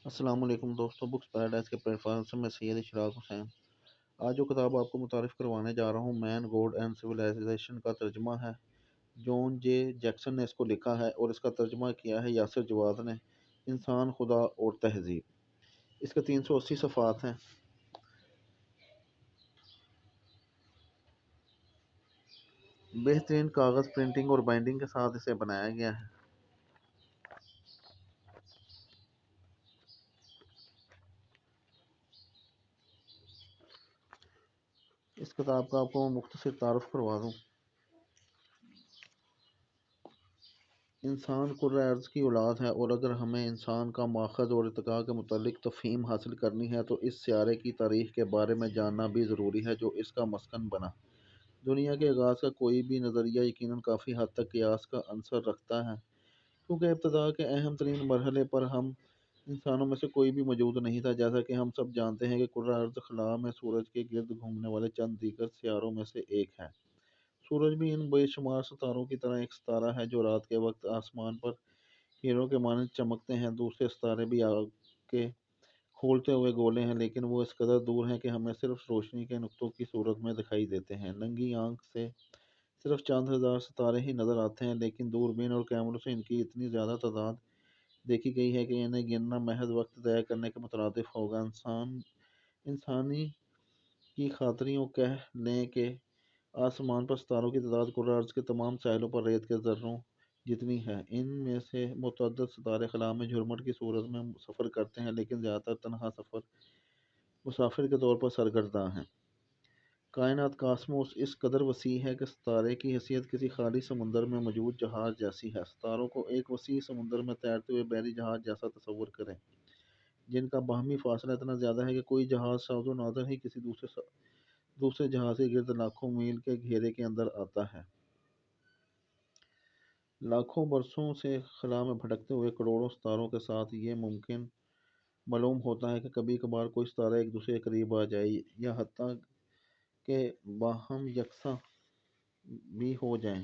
السلام علیکم دوستوں، بکس پیراڈائز کے پلیٹ فارم سے میں سید اشراق حسین آج جو کتاب آپ کو متعارف کروانے جا رہا ہوں مین گوڈ اینڈ سویلائزیشن کا ترجمہ ہے۔ جون جے جیکسن نے اس کو لکھا ہے اور اس کا ترجمہ کیا ہے یاسر جواد نے۔ انسان، خدا اور تہذیب۔ اس کے 380 صفحات ہیں۔ بہترین کاغذ پرنٹنگ اور بائنڈنگ کے ساتھ اسے بنایا گیا ہے۔ اس کتاب کا آپ کو میں مختصر تعارف کروا دوں۔ انسان کرۂ ارض کی اولاد ہے اور اگر ہمیں انسان کا ماخذ اور ارتقاء کے متعلق تفہیم حاصل کرنی ہے تو اس سیارے کی تاریخ کے بارے میں جاننا بھی ضروری ہے جو اس کا مسکن بنا۔ دنیا کے آغاز کا کوئی بھی نظریہ یقیناً کافی حد تک قیاس کا عنصر رکھتا ہے، کیونکہ ابتدا کے اہم ترین مرحلے پر ہم انسانوں میں سے کوئی بھی موجود نہیں تھا۔ جیسا کہ ہم سب جانتے ہیں کہ کرۂ ارض خلا میں سورج کے گرد گھومنے والے چند دیگر سیاروں میں سے ایک ہے۔ سورج بھی ان بے شمار ستاروں کی طرح ایک ستارہ ہے جو رات کے وقت آسمان پر ہیروں کے مانند چمکتے ہیں۔ دوسرے ستارے بھی آگ کے کھولتے ہوئے گولے ہیں، لیکن وہ اس قدر دور ہیں کہ ہمیں صرف روشنی کے نقطوں کی صورت میں دکھائی دیتے ہیں۔ ننگی آنکھ سے صرف چند ہزار ستارے ہی نظر آتے ہیں، لیکن دوربین اور کیمروں سے ان کی اتنی زیادہ تعداد دیکھی گئی ہے کہ انہیں گننا محض وقت ضائع کرنے کے مترادف ہوگا۔ انسانی کی خاطریوں کہہ لیں کہ آسمان پر ستاروں کی تعداد کرۂ ارض کے تمام ساحلوں پر ریت کے ذروں جتنی ہے۔ ان میں سے متعدد ستارے خلا میں جھرمٹ کی صورت میں سفر کرتے ہیں، لیکن زیادہ تر تنہا مسافر کے طور پر سرگرداں ہیں۔ کائنات کاسموس اس قدر وسیع ہے کہ ستارے کی حیثیت کسی خالی سمندر میں موجود جہاز جیسی ہے۔ ستاروں کو ایک وسیع سمندر میں تیرتے ہوئے بحری جہاز جیسا تصور کریں، جن کا باہمی فاصلہ اتنا زیادہ ہے کہ کوئی جہاز شاذ و نادر ہی کسی دوسرے جہاز کے گرد لاکھوں میل کے گھیرے کے اندر آتا ہے۔ لاکھوں برسوں سے خلا میں بھٹکتے ہوئے کروڑوں ستاروں کے ساتھ یہ ممکن معلوم ہوتا ہے کہ کبھی کبھار کوئی ستارہ ایک دوسرے کے قریب آ جائے یا حتیٰ کہ باہم یکساں بھی ہو جائیں۔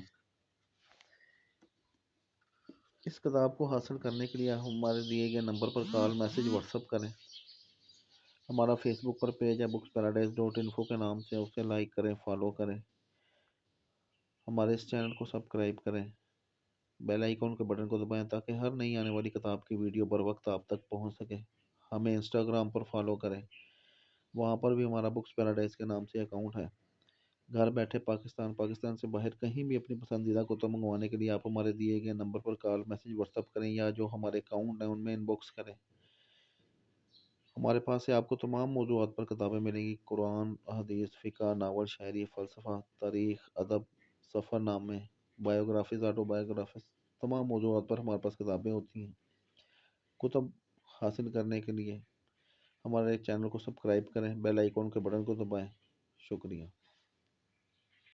اس کتاب کو حاصل کرنے کے لیے ہمارے دیے گئے نمبر پر کال، میسج، واٹس ایپ کریں۔ ہمارا فیس بک پر پیج ہے booksparadise.info کے نام سے، اسے لائک کریں، فالو کریں۔ ہمارے اس چینل کو سبسکرائب کریں، بیل آئیکن کے بٹن کو دبائیں تاکہ ہر نئی آنے والی کتاب کی ویڈیو بر وقت آپ تک پہنچ سکے۔ ہمیں انسٹاگرام پر فالو کریں، وہاں پر بھی ہمارا بکس پیراڈائز کے نام سے اکاؤنٹ ہے۔ گھر بیٹھے پاکستان سے باہر کہیں بھی اپنی پسندیدہ کتب منگوانے کے لیے آپ ہمارے دیے گئے نمبر پر کال، میسج، واٹس ایپ کریں یا جو ہمارے اکاؤنٹ ہیں ان میں ان باکس کریں۔ ہمارے پاس سے آپ کو تمام موضوعات پر کتابیں ملیں گی: قرآن، حدیث، فقہ، ناول، شاعری، فلسفہ، تاریخ، ادب، سفر نامے، بائیوگرافیز، آٹو بائیوگرافیز، تمام موضوعات پر ہمارے پاس کتابیں ہوتی ہیں۔ کتب حاصل کرنے کے لیے ہمارے چینل کو سبسکرائب کریں، بیل آئیکن کے بٹن کو دبائیں۔ شکریہ۔